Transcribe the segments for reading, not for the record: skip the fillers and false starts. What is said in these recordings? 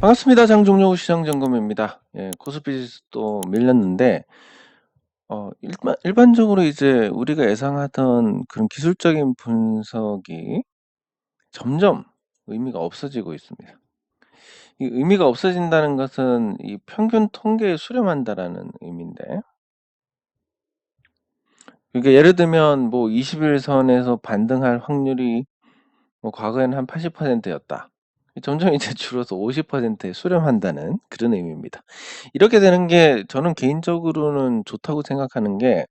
반갑습니다. 장종료 시장점검입니다. 예, 코스피 또 밀렸는데 일반적으로 이제 우리가 예상하던 그런 기술적인 분석이 점점 의미가 없어지고 있습니다. 이 의미가 없어진다는 것은 이 평균 통계에 수렴한다라는 의미인데, 그러니까 예를 들면 뭐 20일 선에서 반등할 확률이 뭐 과거에는 한 80%였다. 점점 이제 줄어서 50%에 수렴한다는 그런 의미입니다. 이렇게 되는 게 저는 개인적으로는 좋다고 생각하는 게,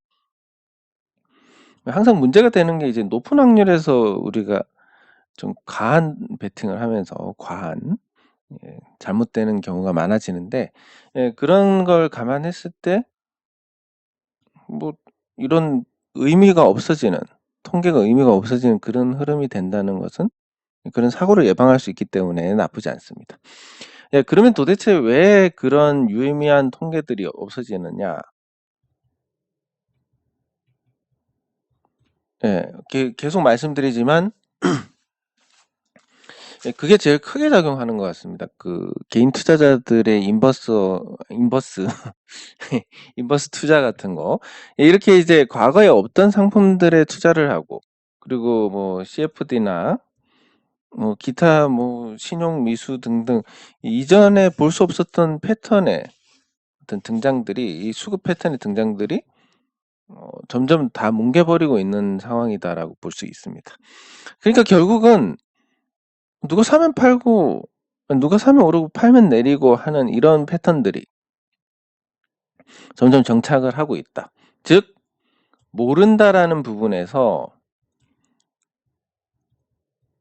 항상 문제가 되는 게 이제 높은 확률에서 우리가 좀 과한 베팅을 하면서 잘못되는 경우가 많아지는데, 그런 걸 감안했을 때 뭐 이런 의미가 없어지는, 통계가 의미가 없어지는 그런 흐름이 된다는 것은 그런 사고를 예방할 수 있기 때문에 나쁘지 않습니다. 예, 그러면 도대체 왜 그런 유의미한 통계들이 없어지느냐? 예. 계속 말씀드리지만 예, 그게 제일 크게 작용하는 것 같습니다. 그 개인 투자자들의 인버스 인버스 투자 같은 거. 예, 이렇게 이제 과거에 없던 상품들에 투자를 하고, 그리고 뭐 CFD나 뭐 기타 뭐 신용 미수 등등 이전에 볼 수 없었던 패턴의 어떤 등장들이, 이 수급 패턴의 등장들이 점점 다 뭉개버리고 있는 상황이다라고 볼 수 있습니다. 그러니까 결국은 누가 사면 팔고, 누가 사면 오르고 팔면 내리고 하는 이런 패턴들이 점점 정착을 하고 있다. 즉, 모른다라는 부분에서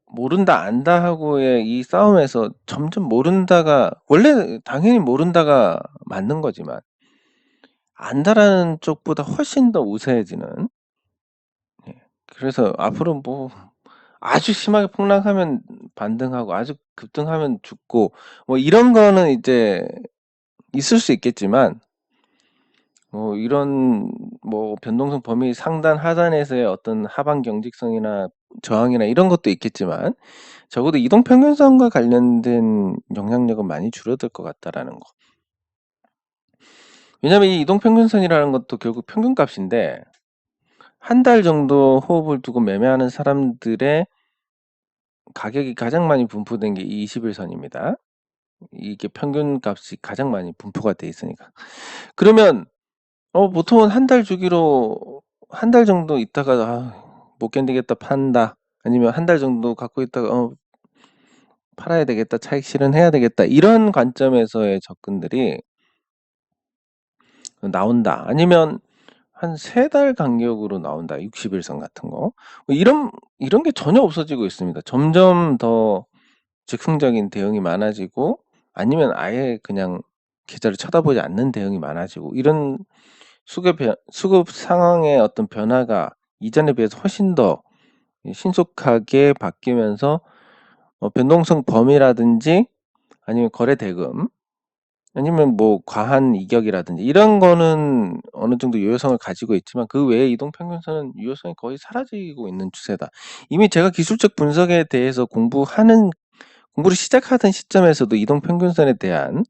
모른다 안다 하고의 이 싸움에서 점점 모른다가, 원래 당연히 모른다가 맞는 거지만 안다라는 쪽보다 훨씬 더 우세해지는, 그래서 앞으로 뭐 아주 심하게 폭락하면 반등하고 아주 급등하면 죽고 뭐 이런 거는 이제 있을 수 있겠지만, 이런 뭐 변동성 범위 상단 하단에서의 어떤 하방 경직성이나 저항이나 이런 것도 있겠지만, 적어도 이동 평균선과 관련된 영향력은 많이 줄어들 것 같다라는 거. 왜냐면 이 이동 평균선이라는 것도 결국 평균값인데, 한 달 정도 호흡을 두고 매매하는 사람들의 가격이 가장 많이 분포된 게 이 20일선입니다. 이게 평균값이 가장 많이 분포가 돼 있으니까. 그러면 보통은 한 달 주기로 한 달 정도 있다가 '아 못 견디겠다 판다.' 아니면 한 달 정도 갖고 있다가 '팔아야 되겠다. 차익 실현해야 되겠다.' 이런 관점에서의 접근들이 나온다. 아니면 한 3달 간격으로 나온다. 60 일선 같은 거. 뭐 이런 게 전혀 없어지고 있습니다. 점점 더 즉흥적인 대응이 많아지고, 아니면 아예 그냥 계좌를 쳐다보지 않는 대응이 많아지고, 이런 수급 상황의 어떤 변화가 이전에 비해서 훨씬 더 신속하게 바뀌면서 변동성 범위라든지 아니면 거래 대금, 아니면 뭐 과한 이격이라든지 이런 거는 어느 정도 유효성을 가지고 있지만, 그 외의 이동 평균선은 유효성이 거의 사라지고 있는 추세다. 이미 제가 기술적 분석에 대해서 공부를 시작하던 시점에서도 이동 평균선에 대한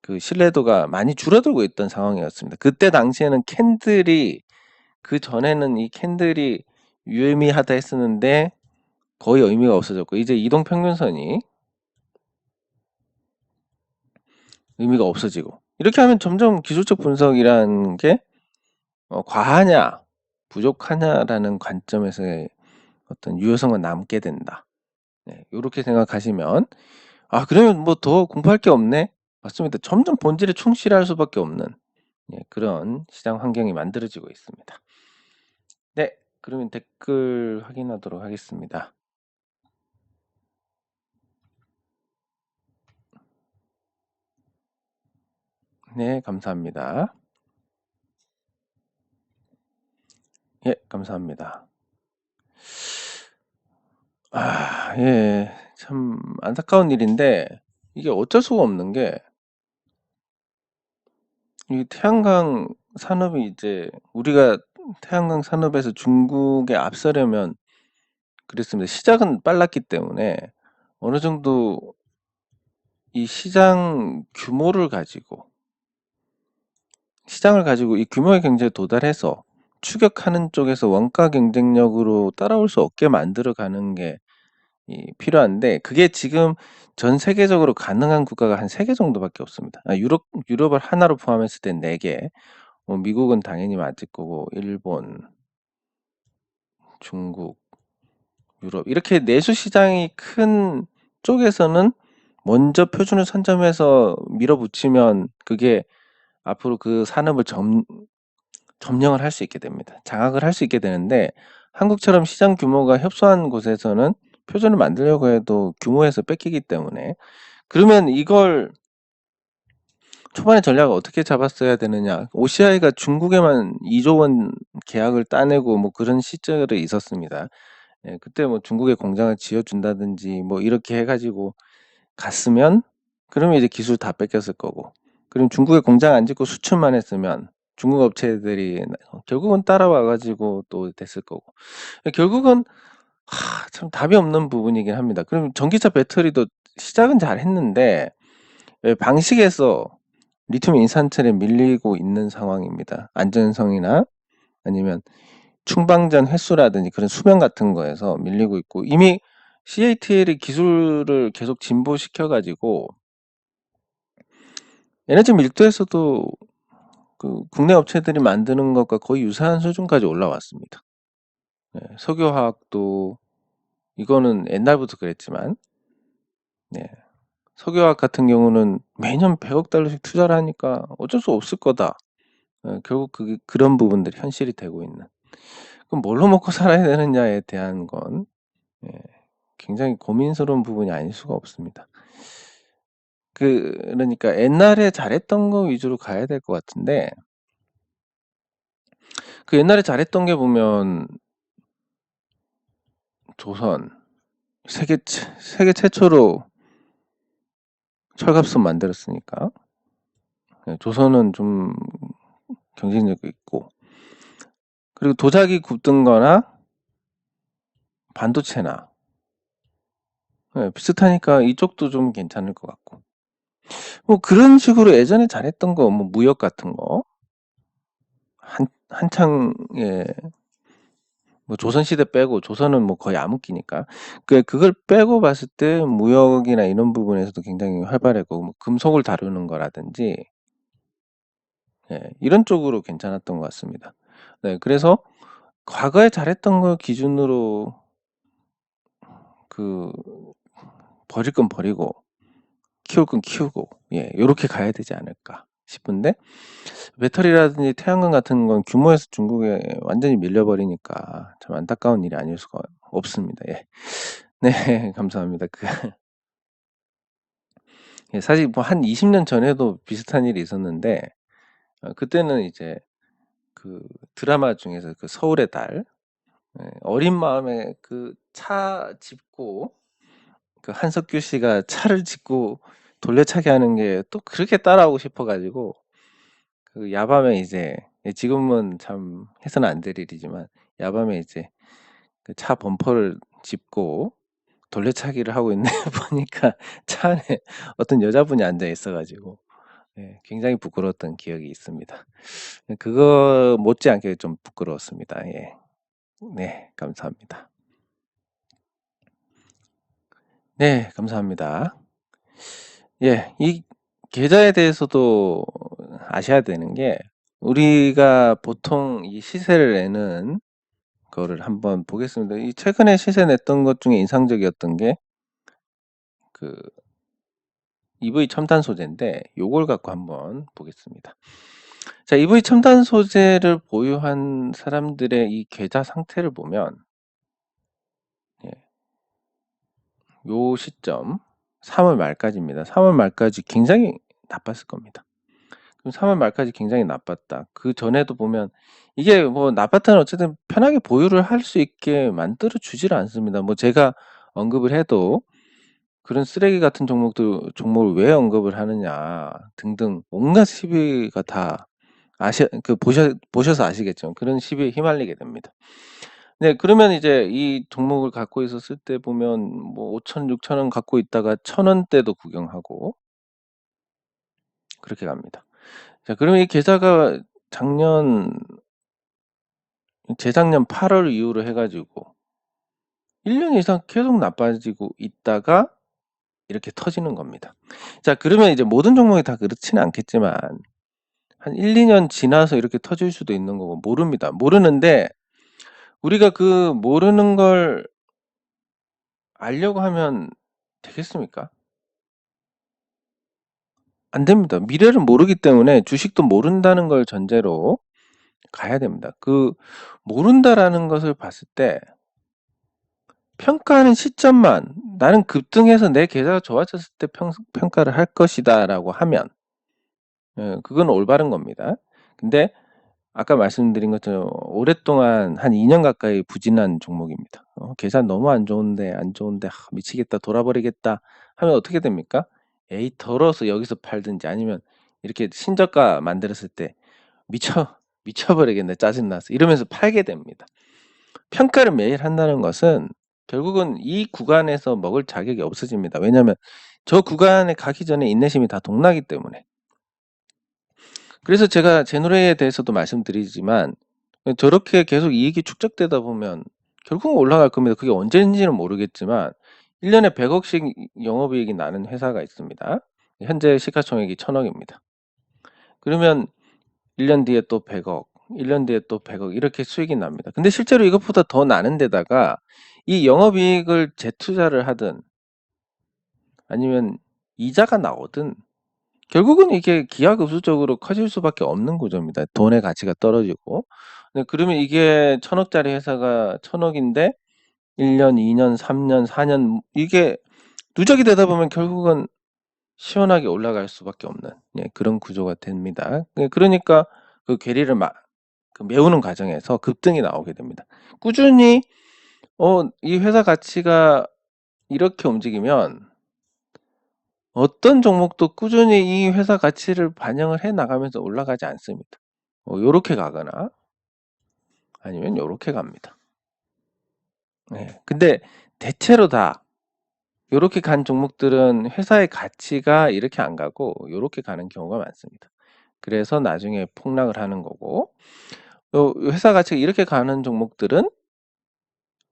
그 신뢰도가 많이 줄어들고 있던 상황이었습니다. 그때 당시에는 그전에는 이 캔들이 유의미하다 했었는데 거의 의미가 없어졌고, 이제 이동 평균선이 의미가 없어지고, 이렇게 하면 점점 기술적 분석이라는 게 과하냐 부족하냐라는 관점에서의 어떤 유효성은 남게 된다. 네, 요렇게 생각하시면, 그러면 뭐 더 공부할 게 없네. 맞습니다. 점점 본질에 충실할 수밖에 없는, 그런 시장 환경이 만들어지고 있습니다. 네, 그러면 댓글 확인하도록 하겠습니다. 네, 감사합니다. 예, 감사합니다. 예. 참 안타까운 일인데, 이게 어쩔 수가 없는 게, 이 태양광 산업이 이제 우리가 태양광 산업에서 중국에 앞서려면 그랬습니다. 시작은 빨랐기 때문에 어느 정도 이 시장을 가지고 이 규모의 경제에 도달해서 추격하는 쪽에서 원가 경쟁력으로 따라올 수 없게 만들어가는 게 필요한데, 그게 지금 전 세계적으로 가능한 국가가 한 3개 정도밖에 없습니다. 유럽을 하나로 포함했을 땐 4개. 미국은 당연히 맞을 거고, 일본, 중국, 유럽, 이렇게 내수 시장이 큰 쪽에서는 먼저 표준을 선점해서 밀어붙이면 그게 앞으로 그 산업을 점령을 할 수 있게 됩니다. 장악을 할 수 있게 되는데, 한국처럼 시장 규모가 협소한 곳에서는 표준을 만들려고 해도 규모에서 뺏기기 때문에, 그러면 이걸 초반에 전략을 어떻게 잡았어야 되느냐. OCI가 중국에만 2조 원 계약을 따내고 뭐 그런 시절이 있었습니다. 예, 그때 뭐 중국에 공장을 지어준다든지 뭐 이렇게 해가지고 갔으면, 그러면 이제 기술 다 뺏겼을 거고, 그럼 중국에 공장 안 짓고 수출만 했으면 중국 업체들이 결국은 따라와가지고 또 됐을 거고, 결국은 참 답이 없는 부분이긴 합니다. 그럼 전기차 배터리도 시작은 잘 했는데 방식에서 리튬 인산철에 밀리고 있는 상황입니다. 안전성이나 아니면 충방전 횟수라든지 그런 수명 같은 거에서 밀리고 있고, 이미 CATL이 기술을 계속 진보시켜가지고 에너지 밀도에서도 그 국내 업체들이 만드는 것과 거의 유사한 수준까지 올라왔습니다. 네, 석유화학도 이거는 옛날부터 그랬지만, 네, 석유화학 같은 경우는 매년 100억 달러씩 투자를 하니까 어쩔 수 없을 거다. 결국 그런 부분들이 현실이 되고 있는. 그럼 뭘로 먹고 살아야 되느냐에 대한 건 예, 굉장히 고민스러운 부분이 아닐 수가 없습니다. 그러니까 옛날에 잘했던 거 위주로 가야 될 것 같은데, 그 옛날에 잘했던 게 보면 조선, 세계 최초로 철갑선 만들었으니까 조선은 좀 경쟁력이 있고, 그리고 도자기 굽든 거나 반도체나 비슷하니까 이쪽도 좀 괜찮을 것 같고, 뭐 그런 식으로 예전에 잘했던 거, 뭐 무역 같은 거 한창에 뭐 조선시대 빼고, 조선은 뭐 거의 암흑기니까 그걸 빼고 봤을 때 무역이나 이런 부분에서도 굉장히 활발했고, 뭐 금속을 다루는 거라든지 이런 쪽으로 괜찮았던 것 같습니다. 네, 그래서 과거에 잘했던 거 기준으로 그 버릴 건 버리고 키울 건 키우고, 요렇게 가야 되지 않을까 싶은데, 배터리라든지 태양광 같은 건 규모에서 중국에 완전히 밀려버리니까 참 안타까운 일이 아닐 수가 없습니다. 예. 네, 감사합니다. 사실 뭐 한 20년 전에도 비슷한 일이 있었는데, 그때는 이제 그 드라마 중에서 그 서울의 달, 어린 마음에 그 차 짚고, 그 한석규 씨가 차를 짚고 돌려차기 하는 게 또 그렇게 따라하고 싶어가지고, 그 야밤에 이제, 지금은 참 해서는 안 될 일이지만, 야밤에 이제 그 차 범퍼를 짚고 돌려차기를 하고 있는 보니까 차 안에 어떤 여자분이 앉아 있어가지고 굉장히 부끄러웠던 기억이 있습니다. 그거 못지않게 좀 부끄러웠습니다. 예. 네, 감사합니다. 네, 감사합니다. 예, 이 계좌에 대해서도 아셔야 되는 게, 우리가 보통 이 시세를 내는 거를 한번 보겠습니다. 이 최근에 시세 냈던 것 중에 인상적이었던 게 그 EV 첨단 소재인데, 요걸 갖고 한번 보겠습니다. 자, EV 첨단 소재를 보유한 사람들의 이 계좌 상태를 보면, 예, 요 시점 3월 말까지입니다. 3월 말까지 굉장히 나빴을 겁니다. 그럼 3월 말까지 굉장히 나빴다. 그 전에도 보면 이게 뭐 나빴다는, 어쨌든 편하게 보유를 할 수 있게 만들어 주지를 않습니다. 뭐 제가 언급을 해도 그런 쓰레기 같은 종목을 왜 언급을 하느냐 등등 온갖 시비가 다 보셔서 아시겠죠. 그런 시비에 휘말리게 됩니다. 네, 그러면 이제 이 종목을 갖고 있었을 때 보면 뭐 5천, 6천 원 갖고 있다가 1,000원대도 구경하고, 그렇게 갑니다. 자, 그러면 이 계좌가 재작년 8월 이후로 해가지고 1년 이상 계속 나빠지고 있다가 이렇게 터지는 겁니다. 자, 그러면 이제 모든 종목이 다 그렇지는 않겠지만 한 1, 2년 지나서 이렇게 터질 수도 있는 거고 모릅니다. 모르는데 우리가 그 모르는 걸 알려고 하면 되겠습니까? 안 됩니다. 미래를 모르기 때문에 주식도 모른다는 걸 전제로 가야 됩니다. 그 모른다라는 것을 봤을 때 평가하는 시점만 나는 급등해서 내 계좌가 좋아졌을 때 평가를 할 것이다라고 하면 그건 올바른 겁니다. 근데 아까 말씀드린 것처럼 오랫동안 한 2년 가까이 부진한 종목입니다. 계산 너무 안 좋은데 미치겠다 돌아버리겠다 하면 어떻게 됩니까? 에이 더러워서 여기서 팔든지 아니면 이렇게 신저가 만들었을 때 미쳐버리겠네 짜증나서 이러면서 팔게 됩니다. 평가를 매일 한다는 것은 결국은 이 구간에서 먹을 자격이 없어집니다. 왜냐하면 저 구간에 가기 전에 인내심이 다 동나기 때문에. 그래서 제가 제 노래에 대해서도 말씀드리지만 저렇게 계속 이익이 축적되다 보면 결국은 올라갈 겁니다. 그게 언제인지는 모르겠지만 1년에 100억씩 영업이익이 나는 회사가 있습니다. 현재 시가총액이 1000억입니다. 그러면 1년 뒤에 또 100억, 1년 뒤에 또 100억 이렇게 수익이 납니다. 근데 실제로 이것보다 더 나는 데다가 이 영업이익을 재투자를 하든 아니면 이자가 나오든 결국은 이게 기하급수적으로 커질 수밖에 없는 구조입니다. 돈의 가치가 떨어지고. 그러면 이게 1000억짜리 회사가 1000억인데 1년, 2년, 3년, 4년 이게 누적이 되다 보면 결국은 시원하게 올라갈 수밖에 없는 그런 구조가 됩니다. 그러니까 그 괴리를 메우는 과정에서 급등이 나오게 됩니다. 꾸준히 이 회사 가치가 이렇게 움직이면 어떤 종목도 꾸준히 이 회사 가치를 반영을 해 나가면서 올라가지 않습니다. 요렇게 가거나 아니면 요렇게 갑니다. 네. 근데 대체로 다 요렇게 간 종목들은 회사의 가치가 이렇게 안 가고 요렇게 가는 경우가 많습니다. 그래서 나중에 폭락을 하는 거고 회사 가치가 이렇게 가는 종목들은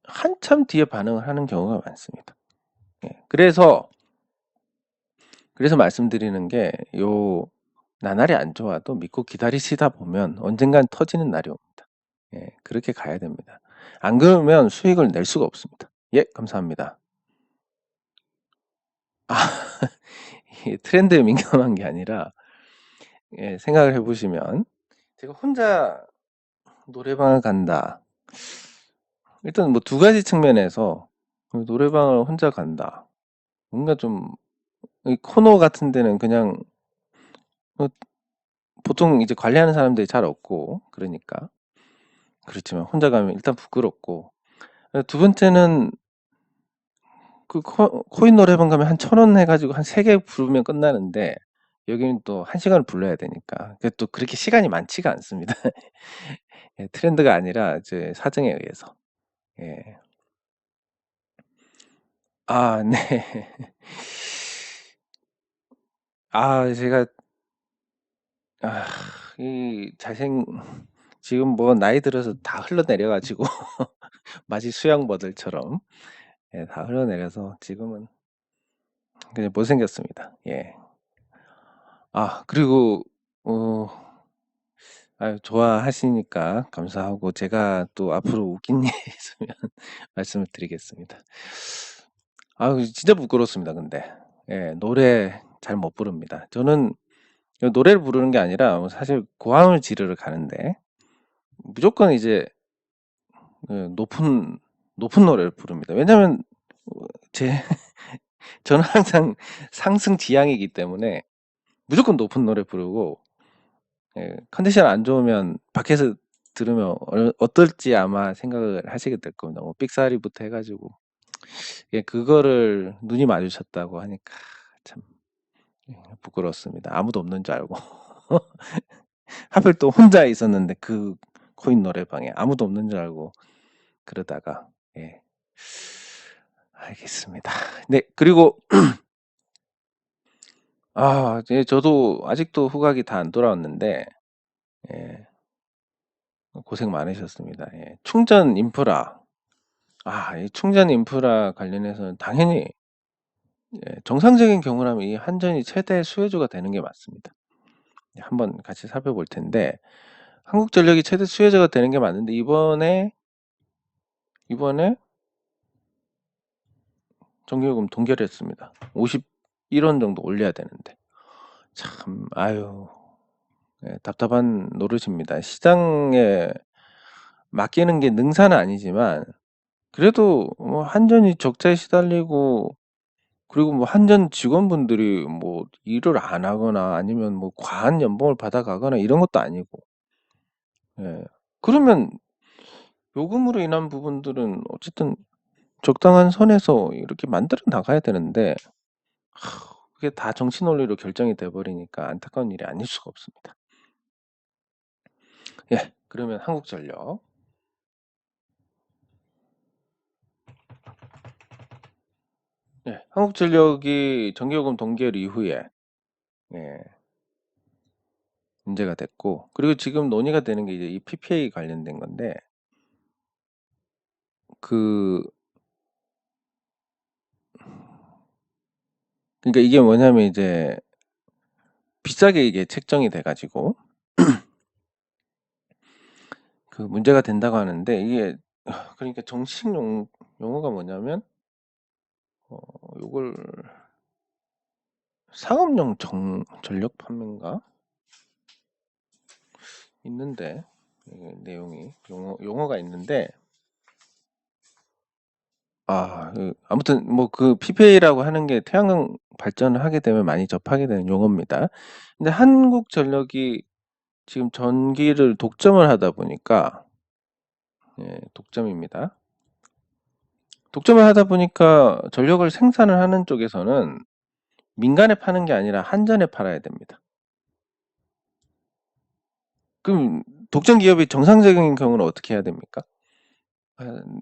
한참 뒤에 반응을 하는 경우가 많습니다. 그래서 말씀드리는 게 나날이 안 좋아도 믿고 기다리시다 보면 언젠간 터지는 날이 옵니다. 그렇게 가야 됩니다. 안 그러면 수익을 낼 수가 없습니다. 예, 감사합니다. 트렌드에 민감한 게 아니라 생각을 해보시면 제가 혼자 노래방을 간다. 일단 뭐 두 가지 측면에서 노래방을 혼자 간다. 뭔가 좀 코너 같은 데는 그냥 보통 이제 관리하는 사람들이 잘 없고 그러니까 그렇지만 혼자 가면 일단 부끄럽고 두 번째는 그 코인 노래방 가면 한 1,000원 해가지고 한 3개 부르면 끝나는데 여기는 또 1시간을 불러야 되니까 그게 또 그렇게 시간이 많지가 않습니다. 트렌드가 아니라 이제 사정에 의해서. 예. 아, 네. 제가 지금 뭐 나이 들어서 다 흘러내려가지고 마치 수양버들처럼 다 흘러내려서 지금은 그냥 못생겼습니다. 예. 그리고 좋아하시니까 감사하고 제가 또 앞으로 웃긴 일이 있으면 말씀을 드리겠습니다. 진짜 부끄럽습니다. 근데 노래 잘 못 부릅니다. 저는 노래를 부르는 게 아니라 사실 고함을 지르러 가는데 무조건 이제 높은 노래를 부릅니다. 왜냐면 저는 항상 상승 지향이기 때문에 무조건 높은 노래 부르고 컨디션 안 좋으면 밖에서 들으면 어떨지 아마 생각을 하시게 될 겁니다. 뭐 삑사리부터 해가지고 그거를 눈이 마주쳤다고 하니까 참 부끄럽습니다. 아무도 없는 줄 알고 하필 또 혼자 있었는데 그 코인 노래방에 아무도 없는 줄 알고 그러다가 알겠습니다. 네, 그리고 저도 아직도 후각이 다 안 돌아왔는데, 예, 고생 많으셨습니다. 예. 충전 인프라. 이 충전 인프라 관련해서는 당연히, 정상적인 경우라면 이 한전이 최대 수혜주가 되는 게 맞습니다. 한번 같이 살펴볼 텐데, 한국전력이 최대 수혜주가 되는 게 맞는데, 이번에 전기요금 동결했습니다. 51원 정도 올려야 되는데. 참, 답답한 노릇입니다. 시장에 맡기는 게 능사는 아니지만, 그래도 뭐 한전이 적자에 시달리고, 그리고 뭐 한전 직원분들이 뭐 일을 안 하거나 아니면 뭐 과한 연봉을 받아가거나 이런 것도 아니고, 예. 그러면 요금으로 인한 부분들은 어쨌든 적당한 선에서 이렇게 만들어 나가야 되는데, 그게 다 정치 논리로 결정이 돼 버리니까 안타까운 일이 아닐 수가 없습니다. 예. 그러면 한국전력. 예. 한국전력이 전기요금 동결 이후에, 예, 문제가 됐고, 그리고 지금 논의가 되는 게 이제 이 PPA 관련된 건데, 그 그러니까 이게 뭐냐면 이제 비싸게 이게 책정이 돼 가지고 그 문제가 된다고 하는데, 이게 그러니까 정식 용어가 뭐냐면, 요걸 상업용 전력 판매인가 있는데, 이게 내용이 용어가 있는데, 아무튼 뭐 그 PPA라고 하는 게 태양광 발전을 하게 되면 많이 접하게 되는 용어입니다. 근데 한국전력이 지금 전기를 독점을 하다 보니까, 예, 독점입니다. 독점을 하다 보니까 전력을 생산을 하는 쪽에서는 민간에 파는 게 아니라 한전에 팔아야 됩니다. 그럼 독점 기업이 정상적인 경우는 어떻게 해야 됩니까?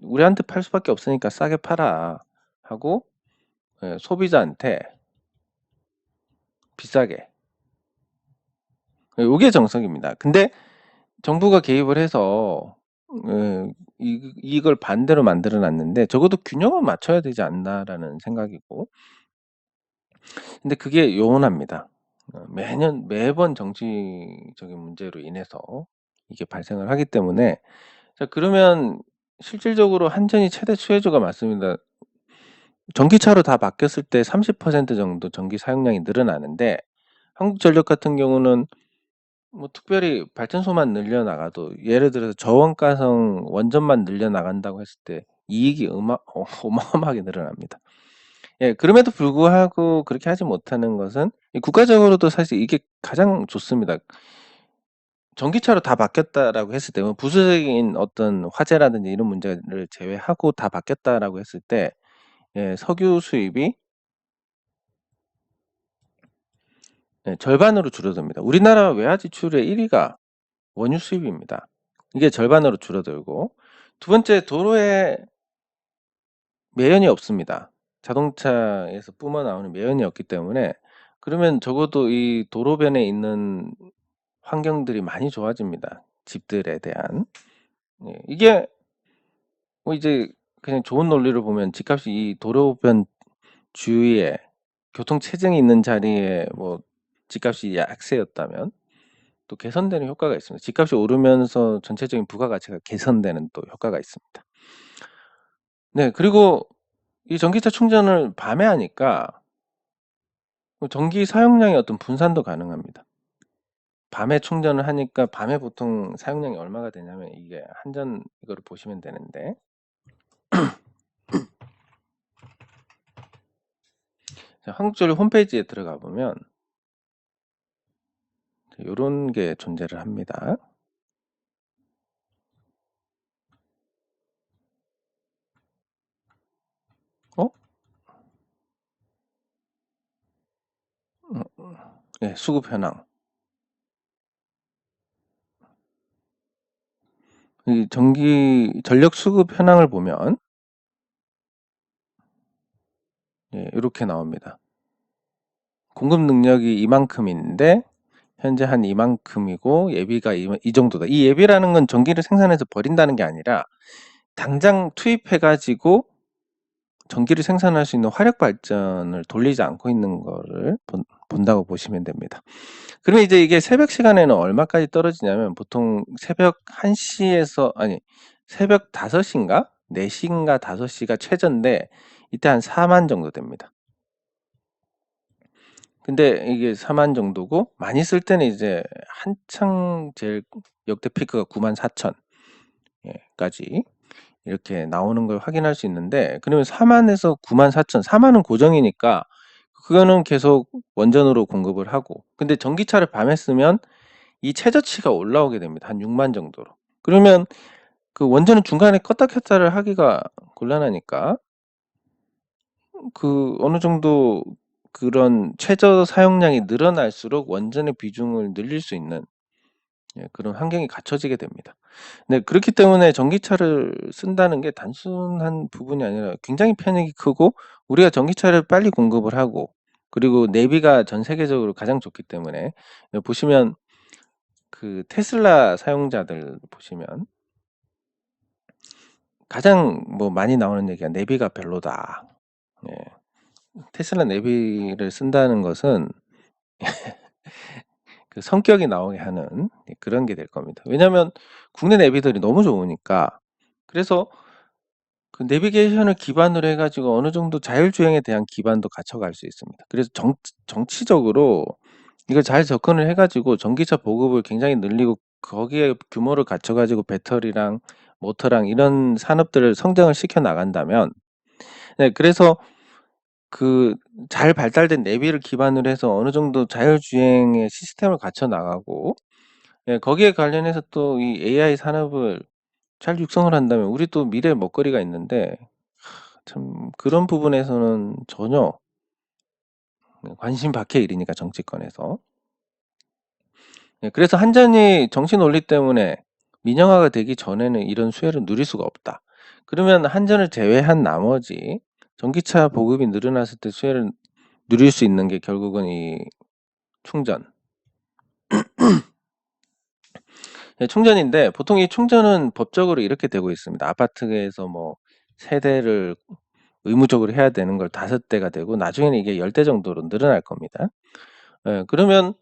우리한테 팔 수밖에 없으니까 싸게 팔아 하고, 소비자한테 비싸게. 이게 정석입니다. 근데 정부가 개입을 해서 이걸 반대로 만들어 놨는데, 적어도 균형을 맞춰야 되지 않나라는 생각이고, 근데 그게 요원합니다. 매번 정치적인 문제로 인해서 이게 발생을 하기 때문에, 자, 그러면 실질적으로 한전이 최대 수혜주가 맞습니다. 전기차로 다 바뀌었을 때 30% 정도 전기 사용량이 늘어나는데, 한국전력 같은 경우는 뭐 특별히 발전소만 늘려나가도, 예를 들어서 저원가성 원전만 늘려나간다고 했을 때 이익이 어마어마하게 늘어납니다. 예, 그럼에도 불구하고 그렇게 하지 못하는 것은, 국가적으로도 사실 이게 가장 좋습니다. 전기차로 다 바뀌었다라고 했을 때, 뭐 부수적인 어떤 화재라든지 이런 문제를 제외하고 다 바뀌었다라고 했을 때, 석유 수입이, 절반으로 줄어듭니다. 우리나라 외화 지출의 1위가 원유 수입입니다. 이게 절반으로 줄어들고, 두 번째, 도로에 매연이 없습니다. 자동차에서 뿜어 나오는 매연이 없기 때문에, 그러면 적어도 이 도로변에 있는 환경들이 많이 좋아집니다. 집들에 대한. 이게 뭐 이제 그냥 좋은 논리를 보면, 집값이 이 도로변 주위에 교통 체증이 있는 자리에 뭐 집값이 약세였다면 또 개선되는 효과가 있습니다. 집값이 오르면서 전체적인 부가가치가 개선되는 또 효과가 있습니다. 네, 그리고 이 전기차 충전을 밤에 하니까 전기 사용량의 어떤 분산도 가능합니다. 밤에 충전을 하니까, 밤에 보통 사용량이 얼마가 되냐면, 이게 한전 이거를 보시면 되는데, 한국전력 홈페이지에 들어가 보면 요런 게 존재를 합니다. 수급 현황. 이 전력 수급 현황을 보면, 이렇게 나옵니다. 공급 능력이 이만큼인데 현재 한 이만큼이고 예비가 이 정도다. 이 예비라는 건 전기를 생산해서 버린다는 게 아니라 당장 투입해가지고 전기를 생산할 수 있는 화력 발전을 돌리지 않고 있는 거를 본다고 보시면 됩니다. 그러면 이제 이게 새벽 시간에는 얼마까지 떨어지냐면 보통 새벽 1시에서 새벽 5시인가? 4시인가 5시가 최저인데 이때 한 4만 정도 됩니다. 근데 이게 4만 정도고 많이 쓸 때는 이제 한창 제일 역대 피크가 94,000까지 이렇게 나오는 걸 확인할 수 있는데 그러면 4만에서 94,000, 4만은 고정이니까 그거는 계속 원전으로 공급을 하고 근데 전기차를 밤에 쓰면 이 최저치가 올라오게 됩니다. 한 6만 정도로. 그러면 그 원전은 중간에 껐다 켰다를 하기가 곤란하니까 그 어느 정도 그런 최저 사용량이 늘어날수록 원전의 비중을 늘릴 수 있는 그런 환경이 갖춰지게 됩니다. 네, 그렇기 때문에 전기차를 쓴다는 게 단순한 부분이 아니라 굉장히 편익이 크고 우리가 전기차를 빨리 공급을 하고 그리고 내비가 전 세계적으로 가장 좋기 때문에 보시면 그 테슬라 사용자들 보시면 가장 뭐 많이 나오는 얘기가 내비가 별로다. 예. 테슬라 내비를 쓴다는 것은 그 성격이 나오게 하는 그런 게 될 겁니다. 왜냐하면 국내 내비들이 너무 좋으니까 그래서 그 내비게이션을 기반으로 해가지고 어느 정도 자율주행에 대한 기반도 갖춰갈 수 있습니다. 그래서 정치적으로 이걸 잘 접근을 해가지고 전기차 보급을 굉장히 늘리고 거기에 규모를 갖춰가지고 배터리랑 모터랑 이런 산업들을 성장을 시켜 나간다면 네, 그래서 그 잘 발달된 내비를 기반으로 해서 어느 정도 자율주행의 시스템을 갖춰 나가고 예, 거기에 관련해서 또 이 AI 산업을 잘 육성을 한다면 우리 또 미래의 먹거리가 있는데 참 그런 부분에서는 전혀 관심 밖의 일이니까 정치권에서 예, 그래서 한전이 정치 논리 때문에 민영화가 되기 전에는 이런 수혜를 누릴 수가 없다. 그러면 한전을 제외한 나머지 전기차 보급이 늘어났을 때 수혜를 누릴 수 있는 게 결국은 이 충전. 예, 충전인데 보통 이 충전은 법적으로 이렇게 되고 있습니다. 아파트에서 뭐 세대를 의무적으로 해야 되는 걸 5대가 되고 나중에는 이게 10대 정도로 늘어날 겁니다. 예, 그러면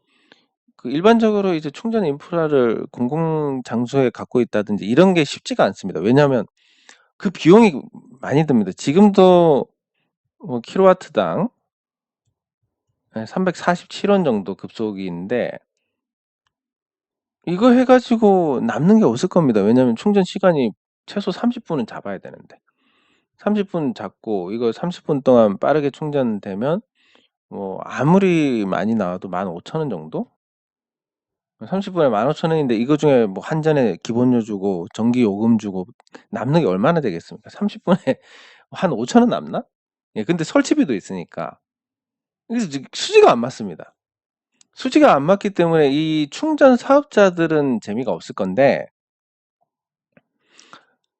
그 일반적으로 이제 충전 인프라를 공공 장소에 갖고 있다든지 이런 게 쉽지가 않습니다. 왜냐하면 그 비용이 많이 듭니다. 지금도 뭐 킬로와트당 347원 정도 급속인데 이거 해가지고 남는 게 없을 겁니다. 왜냐하면 충전 시간이 최소 30분은 잡아야 되는데 30분 잡고 이거 30분 동안 빠르게 충전되면 뭐 아무리 많이 나와도 15,000원 정도? 30분에 15,000원인데 이거 중에 뭐 한전에 기본료 주고 전기 요금 주고 남는 게 얼마나 되겠습니까? 30분에 한 5,000원 남나? 예, 근데 설치비도 있으니까. 그래서 수지가 안 맞습니다. 수지가 안 맞기 때문에 이 충전 사업자들은 재미가 없을 건데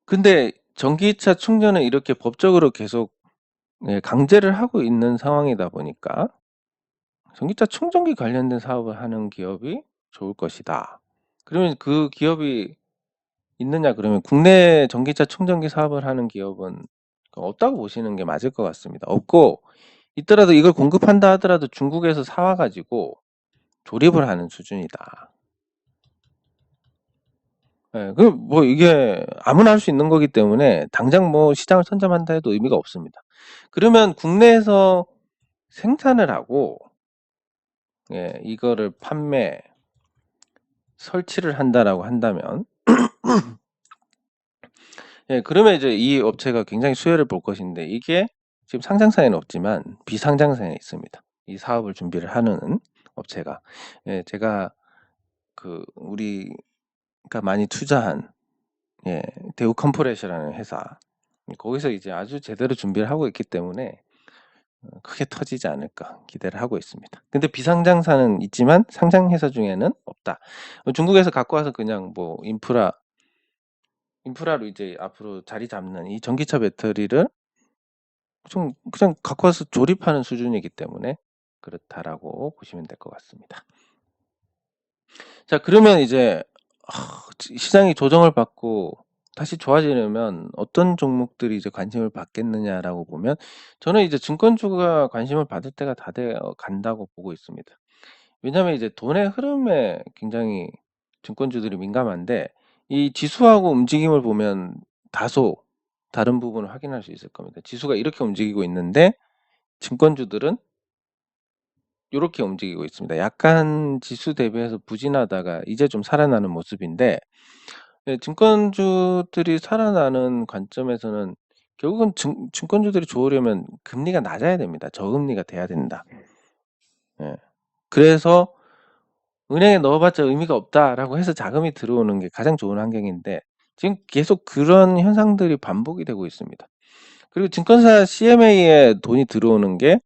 근데 전기차 충전을 이렇게 법적으로 계속 강제를 하고 있는 상황이다 보니까 전기차 충전기 관련된 사업을 하는 기업이 좋을 것이다. 그러면 그 기업이 있느냐 그러면 국내 전기차 충전기 사업을 하는 기업은 없다고 보시는 게 맞을 것 같습니다. 없고 있더라도 이걸 공급한다 하더라도 중국에서 사와 가지고 조립을 하는 수준이다. 예, 그럼 뭐 이게 아무나 할 수 있는 거기 때문에 당장 뭐 시장을 선점한다 해도 의미가 없습니다. 그러면 국내에서 생산을 하고 예, 이거를 판매, 설치를 한다라고 한다면 예, 그러면 이제 이 업체가 굉장히 수혜를 볼 것인데 이게 지금 상장사에는 없지만 비상장사에 있습니다. 이 사업을 준비를 하는 업체가 예, 제가 그 우리가 많이 투자한 예, 대우 컴프레셔라는 회사 거기서 이제 아주 제대로 준비를 하고 있기 때문에 크게 터지지 않을까 기대를 하고 있습니다. 근데 비상장사는 있지만 상장회사 중에는 없다. 중국에서 갖고 와서 그냥 뭐 인프라로 이제 앞으로 자리 잡는 이 전기차 배터리를 그냥 갖고 와서 조립하는 수준이기 때문에 그렇다라고 보시면 될 것 같습니다. 자, 그러면 이제 시장이 조정을 받고 다시 좋아지려면 어떤 종목들이 이제 관심을 받겠느냐라고 보면 저는 이제 증권주가 관심을 받을 때가 다 되어 간다고 보고 있습니다. 왜냐하면 이제 돈의 흐름에 굉장히 증권주들이 민감한데 이 지수하고 움직임을 보면 다소 다른 부분을 확인할 수 있을 겁니다. 지수가 이렇게 움직이고 있는데 증권주들은 요렇게 움직이고 있습니다. 약간 지수 대비해서 부진하다가 이제 좀 살아나는 모습인데 증권주들이 살아나는 관점에서는 결국은 증권주들이 좋으려면 금리가 낮아야 됩니다. 저금리가 돼야 된다. 그래서 은행에 넣어봤자 의미가 없다라고 해서 자금이 들어오는 게 가장 좋은 환경인데 지금 계속 그런 현상들이 반복이 되고 있습니다. 그리고 증권사 CMA에 돈이 들어오는 게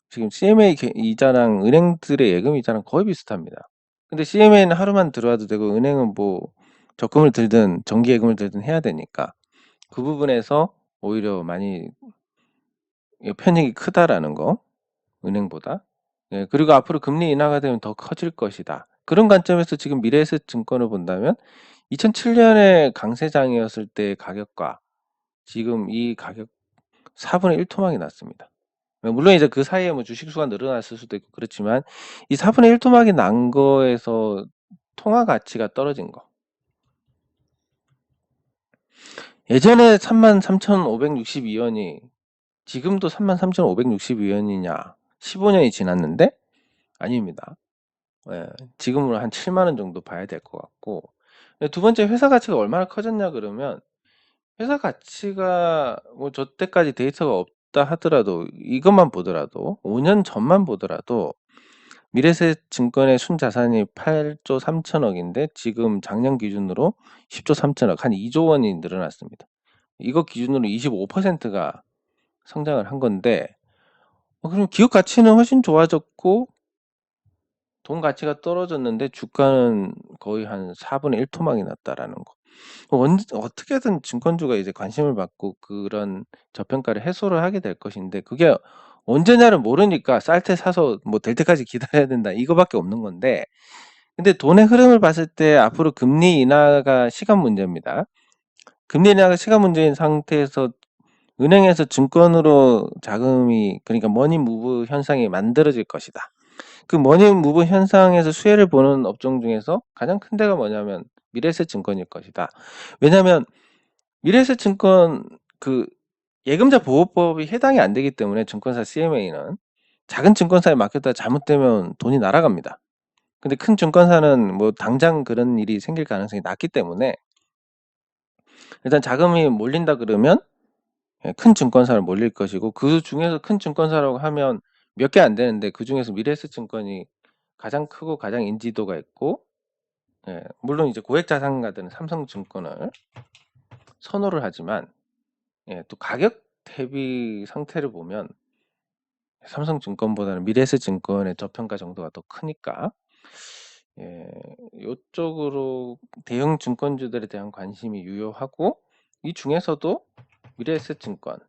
지금 CMA 이자랑 은행들의 예금 이자랑 거의 비슷합니다. 근데 CMA는 하루만 들어와도 되고 은행은 뭐 적금을 들든 정기 예금을 들든 해야 되니까 그 부분에서 오히려 많이 편익이 크다라는 거, 은행보다. 그리고 앞으로 금리 인하가 되면 더 커질 것이다. 그런 관점에서 지금 미래에셋 증권을 본다면 2007년에 강세장이었을 때의 가격과 지금 이 가격 4분의 1 토막이 났습니다. 물론 이제 그 사이에 뭐 주식수가 늘어났을 수도 있고 그렇지만 이 4분의 1 토막이 난 거에서 통화 가치가 떨어진 거. 예전에 33,562원이 지금도 33,562원이냐? 15년이 지났는데 아닙니다. 지금으로 한 7만 원 정도 봐야 될 것 같고 두 번째 회사 가치가 얼마나 커졌냐 그러면 회사 가치가 뭐 저 때까지 데이터가 없다 하더라도 이것만 보더라도 5년 전만 보더라도 미래에셋 증권의 순자산이 8조 3천억인데 지금 작년 기준으로 10조 3천억 한 2조 원이 늘어났습니다. 이거 기준으로 25%가 성장을 한 건데 그럼 기업 가치는 훨씬 좋아졌고 돈 가치가 떨어졌는데 주가는 거의 한 4분의 1 토막이 났다라는 거. 어떻게든 증권주가 이제 관심을 받고 그런 저평가를 해소를 하게 될 것인데 그게 언제냐를 모르니까 쌀 때 사서 뭐 될 때까지 기다려야 된다 이거밖에 없는 건데 근데 돈의 흐름을 봤을 때 앞으로 금리 인하가 시간 문제입니다. 금리 인하가 시간 문제인 상태에서 은행에서 증권으로 자금이 그러니까 머니 무브 현상이 만들어질 것이다. 그 머니 무브 현상에서 수혜를 보는 업종 중에서 가장 큰 데가 뭐냐면 미래에셋 증권일 것이다. 왜냐하면 미래에셋 증권 그 예금자 보호법이 해당이 안 되기 때문에 증권사 CMA는 작은 증권사에 맡겼다가 잘못되면 돈이 날아갑니다. 근데 큰 증권사는 뭐 당장 그런 일이 생길 가능성이 낮기 때문에 일단 자금이 몰린다 그러면 큰 증권사를 몰릴 것이고 그 중에서 큰 증권사라고 하면 몇 개 안 되는데 그 중에서 미래에셋 증권이 가장 크고 가장 인지도가 있고 물론 이제 고액자산가들은 삼성증권을 선호를 하지만 또 가격 대비 상태를 보면 삼성증권보다는 미래에셋증권의 저평가 정도가 더 크니까 이쪽으로 대형 증권주들에 대한 관심이 유효하고 이 중에서도 미래에셋증권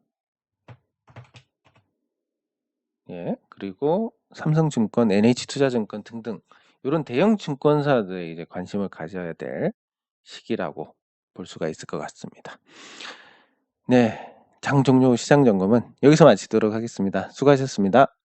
그리고 삼성증권, NH투자증권 등등 이런 대형 증권사들에 이제 관심을 가져야 될 시기라고 볼 수가 있을 것 같습니다. 네, 장 종료 시장 점검은 여기서 마치도록 하겠습니다. 수고하셨습니다.